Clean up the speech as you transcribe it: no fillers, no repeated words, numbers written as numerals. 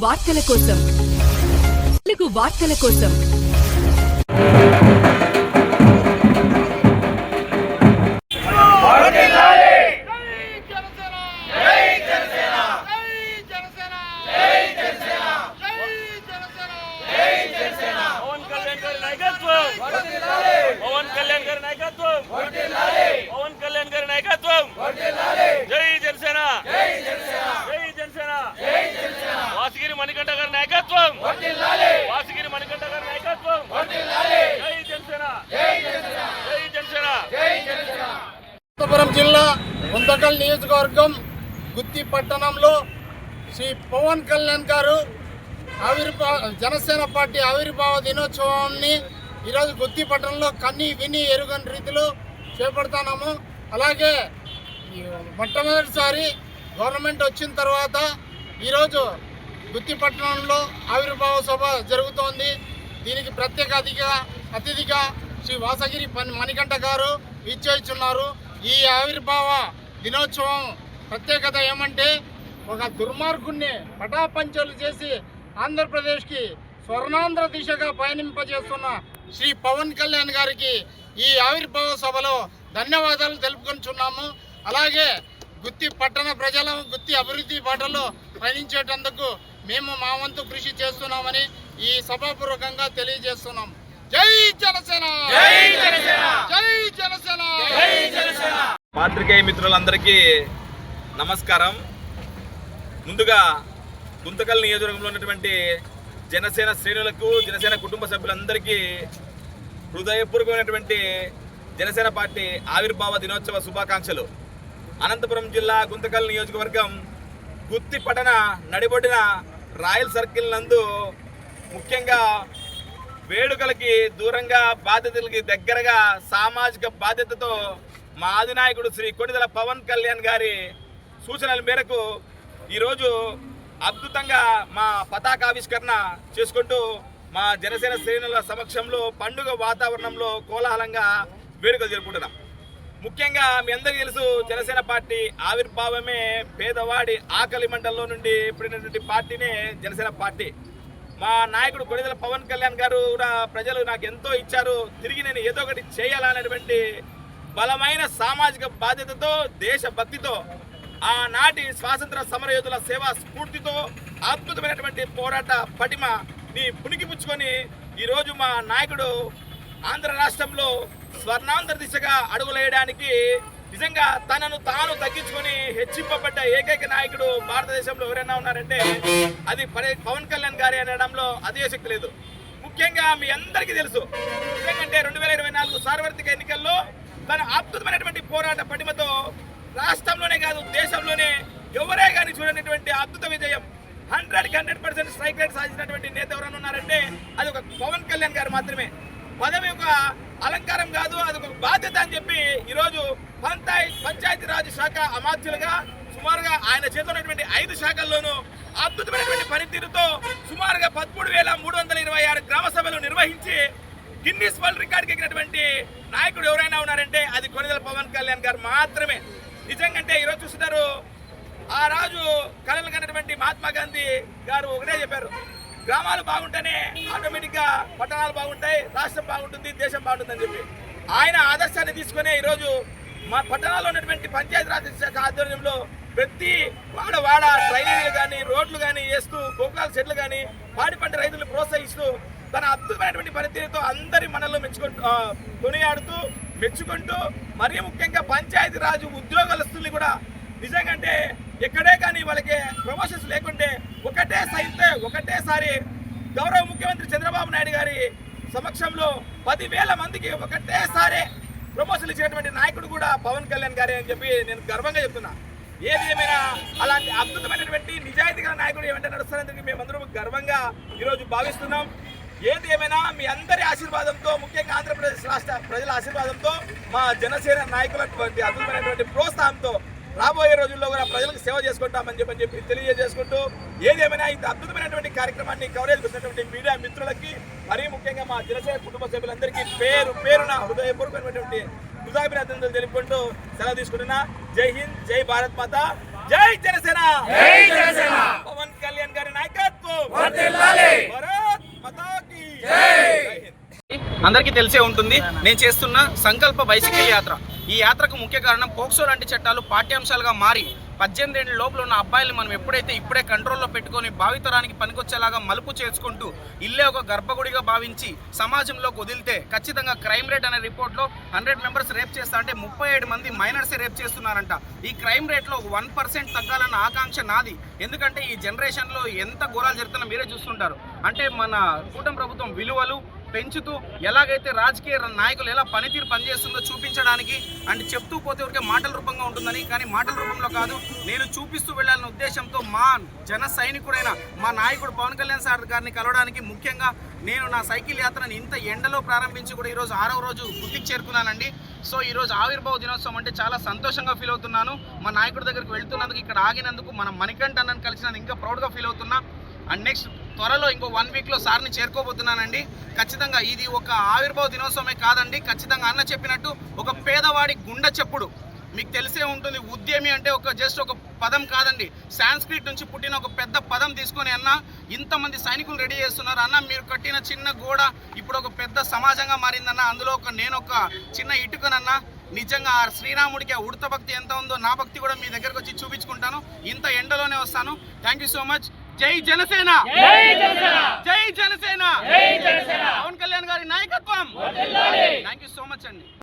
వార్తల కోసం వాసిగిరి మణికంఠ గారి నాయకత్వం, వాసిగిరి మణికంఠ గారి నాయకత్వం, జై జనసేన, జై జనసేన. అనంతపురం జిల్లా గుంతకల్ నియోజకవర్గం గుత్తి పట్టణంలో శ్రీ పవన్ కళ్యాణ్ గారు జనసేన పార్టీ ఆవిర్భావ దినోత్సవాన్ని ఈరోజు గుత్తి పట్టణంలో కన్ని విని ఎరుగని రీతిలో చేపడుతున్నాము. అలాగే మొట్టమొదటిసారి గవర్నమెంట్ వచ్చిన తర్వాత ఈరోజు గుత్తి పట్టణంలో ఆవిర్భావ సభ జరుగుతోంది. దీనికి ప్రత్యేక అతిథిగా శ్రీ వాసగిరి మణికంఠ గారు ఇచ్చేస్తున్నారు. ఈ ఆవిర్భావ దినోత్సవం ప్రత్యేకత ఏమంటే, ఒక దుర్మార్గుణ్ణి పటాపంచలు చేసి ఆంధ్రప్రదేశ్కి స్వర్ణాంధ్ర దిశగా పయనింపజేస్తున్న శ్రీ పవన్ కళ్యాణ్ గారికి ఈ ఆవిర్భావ సభలో ధన్యవాదాలు తెలుపుకుంటున్నాము. అలాగే గుత్తి పట్టణ ప్రజల గుత్తి అభివృద్ధి బాటలో పయనించేటందుకు మేము మా వంతు కృషి చేస్తున్నామని ఈ సభాపూర్వకంగా తెలియజేస్తున్నాం. జై జనసేన, జై జనసేన, జై జనసేన, జై జనసేన. పాత్రికేయ మిత్రులందరికీ నమస్కారం. ముందుగా గుంతకల్ నియోజకవర్గంలో ఉన్నటువంటి జనసేన శ్రేణులకు, జనసేన కుటుంబ సభ్యులందరికీ హృదయపూర్వకమైనటువంటి జనసేన పార్టీ ఆవిర్భావ దినోత్సవ శుభాకాంక్షలు. అనంతపురం జిల్లా గుంతకల్ నియోజకవర్గం గుత్తి పట్టణ నడిబొడిన రాయల్ సర్కిల్ నందు ముఖ్యంగా వేడుకలకి దూరంగా, బాధ్యతలకి దగ్గరగా, సామాజిక బాధ్యతతో మా అధినాయకుడు శ్రీ కొణిదెల పవన్ కళ్యాణ్ గారి సూచనల మేరకు ఈరోజు అద్భుతంగా మా పతాకావిష్కరణ చేసుకుంటూ మా జనసేన శ్రేణుల సమక్షంలో పండుగ వాతావరణంలో కోలాహలంగా వేడుకలు జరుపుకుంటున్నాం. ముఖ్యంగా మీ అందరికీ తెలుసు, జనసేన పార్టీ ఆవిర్భావమే పేదవాడి ఆకలి మండలంలో నుండి పుట్టినటువంటి పార్టీనే జనసేన పార్టీ. మా నాయకుడు కొణిదెల పవన్ కళ్యాణ్ గారు కూడా ప్రజలు నాకు ఎంతో ఇచ్చారు, తిరిగి నేను ఏదో ఒకటి చేయాలనేటువంటి బలమైన సామాజిక బాధ్యతతో, దేశభక్తితో, ఆనాటి స్వాతంత్ర సమరయోధుల సేవా స్ఫూర్తితో, అద్భుతమైనటువంటి పోరాట పటిమని పుణికిపుచ్చుకొని ఈరోజు మా నాయకుడు ఆంధ్ర రాష్ట్రంలో స్వర్ణాంధ్ర దిశగా అడుగులేయడానికి నిజంగా తనను తాను తగ్గించుకొని హెచ్చింపబడ్డ ఏకైక నాయకుడు భారతదేశంలో ఎవరైనా ఉన్నారంటే అది పవన్ కళ్యాణ్ గారి అనడంలో అతిశక్తి లేదు. ముఖ్యంగా మీ అందరికీ తెలుసు, ఎందుకంటే 2024 సార్వత్రిక ఎన్నికల్లో తన అద్భుతమైనటువంటి పోరాట పటిమతో రాష్ట్రంలోనే కాదు దేశంలోనే ఎవరే కానీ చూడనటువంటి అద్భుత విజయం, 100% స్ట్రైక్ రేట్ సాధించినటువంటి నేత ఎవరైనా ఉన్నారంటే అది ఒక పవన్ కళ్యాణ్ గారు మాత్రమే. పదవి ఒక అలంకారం కాదు, అది ఒక బాధ్యత అని చెప్పి ఈరోజు పంచాయతీరాజ్ శాఖ అమాత్యులుగా సుమారుగా ఆయన చేతిలో ఉన్నటువంటి 5 శాఖల్లోనూ అద్భుతమైనటువంటి పనితీరుతో సుమారుగా 13,326 గ్రామ సభలు నిర్వహించి గిన్నిస్ వరల్డ్ రికార్డుకి ఎక్కినటువంటి నాయకుడు ఎవరైనా ఉన్నారంటే అది కొణిదెల పవన్ కళ్యాణ్ గారు మాత్రమే. నిజంగా ఈరోజు చూస్తున్నారు, ఆ రాజు కళలు కన్నటువంటి మహాత్మా గాంధీ గారు ఒకటే చెప్పారు, గ్రామాలు బాగుంటేనే ఆటోమేటిక్గా పట్టణాలు బాగుంటాయి, రాష్ట్రం బాగుంటుంది, దేశం బాగుంటుంది అని చెప్పి ఆయన ఆదర్శాన్ని తీసుకునే ఈరోజు మా పట్టణాల్లో ఉన్నటువంటి పంచాయతీరాజ్ శాఖ ఆధ్వర్యంలో ప్రతి వాడ ట్రైనింగ్లు కానీ, రోడ్లు కానీ వేస్తూ, గోకులాల చెట్లు కానీ, పాడి పంట రైతులను ప్రోత్సహిస్తూ తన అద్భుతమైనటువంటి పనితీరుతో అందరి మనల్లో కొనియాడుతూ మెచ్చుకుంటూ, మరీ ముఖ్యంగా పంచాయతీరాజ్ ఉద్యోగస్తుల్ని కూడా నిజంగా ఎక్కడే కానీ వాళ్ళకి ప్రమోషన్స్ లేకుంటే ఒకటేసారి గౌరవ ముఖ్యమంత్రి చంద్రబాబు నాయుడు గారి సమక్షంలో 10,000 మందికి ఒకటేసారి ప్రమోషన్లు ఇచ్చినటువంటి నాయకుడు కూడా పవన్ కళ్యాణ్ గారే అని చెప్పి నేను గర్వంగా చెప్తున్నా. ఏది ఏమైనా అలాంటి అద్భుతమైనటువంటి నిజాయితీగా నాయకుడు ఏమంటే నడుస్తారని మేమందరం గర్వంగా ఈరోజు భావిస్తున్నాం. ఏది ఏమైనా మీ అందరి ఆశీర్వాదంతో, ముఖ్యంగా ఆంధ్రప్రదేశ్ రాష్ట్ర ప్రజల ఆశీర్వాదంతో, మా జనసేన నాయకులటువంటి అద్భుతమైనటువంటి ప్రోత్సాహంతో రాబోయే రోజుల్లో కూడా ప్రజలకు సేవ చేసుకుంటామని చెప్పి తెలియజేసుకుంటూ, ఏదేమైనా ఇంత అద్భుతమైనటువంటి కార్యక్రమాన్ని కవరేజ్ చేసినటువంటి మీడియా మిత్రులకి, మరీ ముఖ్యంగా మా జనసేన కుటుంబ సభ్యులందరికీ పేరున హృదయపూర్వకమైనటువంటి కృతజ్ఞతలు తెలుపుకుంటూ సెలవు తీసుకుంటున్నా. జై హింద్, జై భారత్ మాత, జై జనసేన, పవన్ కళ్యాణ్ గారి నాయకత్వం. అందరికీ తెలిసే ఉంటుంది. నేను చేస్తున్న సంకల్ప బైసికల్ యాత్ర. ఈ యాత్రకు ముఖ్య కారణం పోక్సో లాంటి చట్టాలు పాఠ్యాంశాలుగా మారి 18 ఏళ్ళ లోపల ఉన్న అబ్బాయిలు మనం ఇప్పుడే కంట్రోల్లో పెట్టుకొని భావితరానికి పనికొచ్చేలాగా మలుపు చేసుకుంటూ ఇల్లే ఒక గర్భగుడిగా భావించి సమాజంలోకి వదిలితే ఖచ్చితంగా క్రైమ్ రేట్ అనే రిపోర్ట్లో 100 మెంబర్స్ రేప్ చేస్తా అంటే 37 మంది మైనర్సే రేప్ చేస్తున్నారంట. ఈ క్రైమ్ రేట్లో 1% తగ్గాలన్న ఆకాంక్ష నాది. ఎందుకంటే ఈ జనరేషన్లో ఎంత ఘోరాలు జరుగుతున్నా మీరే చూస్తుంటారు. అంటే మన కూటమి ప్రభుత్వం విలువలు పెంచుతూ ఎలాగైతే రాజకీయ నాయకులు ఎలా పనిచేస్తుందో చూపించడానికి అంటే చెప్తూ పోతే ఊరికే మాటల రూపంగా ఉంటుందని, కానీ మాటల రూపంలో కాదు, నేను చూపిస్తూ వెళ్ళాలన్న ఉద్దేశంతో మా జన సైనికుడైన మా నాయకుడు పవన్ కళ్యాణ్ సార్ గారిని కలవడానికి ముఖ్యంగా నేను నా సైకిల్ యాత్రని ఇంత ఎండలో ప్రారంభించి కూడా ఈరోజు 6వ రోజు గుత్తికి చేరుకున్నానండి. సో ఈరోజు ఆవిర్భావ దినోత్సవం అంటే చాలా సంతోషంగా ఫీల్ అవుతున్నాను. మా నాయకుడి దగ్గరికి వెళ్తున్నందుకు, ఇక్కడ ఆగినందుకు, మన మణికంఠ అన్నని కలిసినందుకు ఇంకా ప్రౌడ్గా ఫీల్ అవుతున్నా. అండ్ నెక్స్ట్ త్వరలో ఇంకో 1 వీక్లో సార్ని చేరుకోబోతున్నానండి. ఖచ్చితంగా ఇది ఒక ఆవిర్భావ దినోత్సవమే కాదండి, ఖచ్చితంగా అన్న చెప్పినట్టు ఒక పేదవాడి గుండె చెప్పుడు. మీకు తెలిసే ఉంటుంది, ఉద్యమి అంటే జస్ట్ ఒక పదం కాదండి, సాంస్క్రిట్ నుంచి పుట్టిన ఒక పెద్ద పదం తీసుకొని అన్న ఇంతమంది సైనికులు రెడీ చేస్తున్నారు అన్న, మీరు కట్టిన చిన్న గోడ ఇప్పుడు ఒక పెద్ద సమాజంగా మారిందన్న, అందులో నేను ఒక చిన్న ఇటుకనన్నా. నిజంగా ఆ శ్రీరాముడికి ఆ ఉడత భక్తి ఎంత ఉందో నా భక్తి కూడా మీ దగ్గరకు వచ్చి చూపించుకుంటాను. ఇంత ఎండలోనే వస్తాను. Thank you so much. జై జనసేన, జై జనసేన, పవన్ కళ్యాణ్ గారి నాయకత్వం. థ్యాంక్ యూ సో మచ్ అండి.